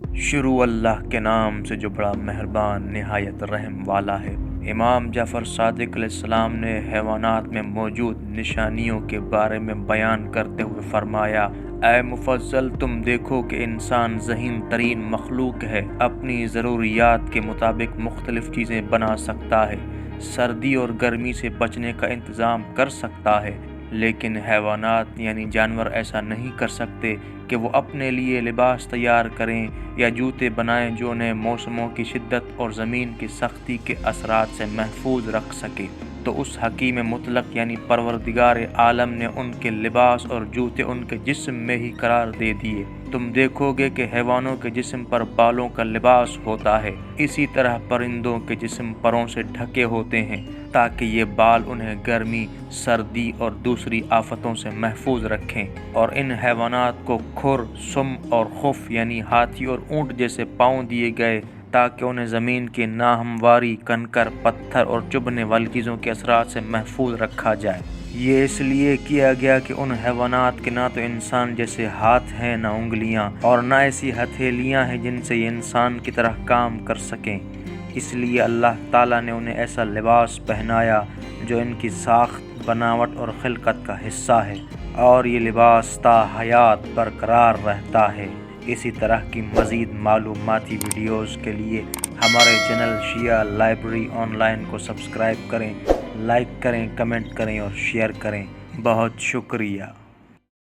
شروع اللہ کے نام سے جو بڑا مہربان نہایت رحم والا ہے۔ امام جعفر صادق علیہ السلام نے حیوانات میں موجود نشانیوں کے بارے میں بیان کرتے ہوئے فرمایا، اے مفضل، تم دیکھو کہ انسان ذہین ترین مخلوق ہے، اپنی ضروریات کے مطابق مختلف چیزیں بنا سکتا ہے، سردی اور گرمی سے بچنے کا انتظام کر سکتا ہے، لیکن حیوانات یعنی جانور ایسا نہیں کر سکتے کہ وہ اپنے لیے لباس تیار کریں یا جوتے بنائیں جو انہیں موسموں کی شدت اور زمین کی سختی کے اثرات سے محفوظ رکھ سکے۔ تو اس حکیم مطلق یعنی پروردگار عالم نے ان کے لباس اور جوتے ان کے جسم میں ہی قرار دے دیے۔ تم دیکھو گے کہ حیوانوں کے جسم پر بالوں کا لباس ہوتا ہے، اسی طرح پرندوں کے جسم پروں سے ڈھکے ہوتے ہیں تاکہ یہ بال انہیں گرمی، سردی اور دوسری آفتوں سے محفوظ رکھیں، اور ان حیوانات کو کھر، سم اور خف یعنی ہاتھی اور اونٹ جیسے پاؤں دیے گئے تاکہ انہیں زمین کی ناہمواری، کنکر، پتھر اور چبھنے والی چیزوں کے اثرات سے محفوظ رکھا جائے۔ یہ اس لیے کیا گیا کہ ان حیوانات کے نہ تو انسان جیسے ہاتھ ہیں، نہ انگلیاں، اور نہ ایسی ہتھیلیاں ہیں جن سے یہ انسان کی طرح کام کر سکیں۔ اس لیے اللہ تعالیٰ نے انہیں ایسا لباس پہنایا جو ان کی ساخت، بناوٹ اور خلقت کا حصہ ہے، اور یہ لباس تا حیات برقرار رہتا ہے۔ اسی طرح کی مزید معلوماتی ویڈیوز کے لیے ہمارے channel Shia library on line کو سبسکرائب کریں، لائک کریں، کمنٹ کریں اور شیئر کریں۔ بہت شکریہ۔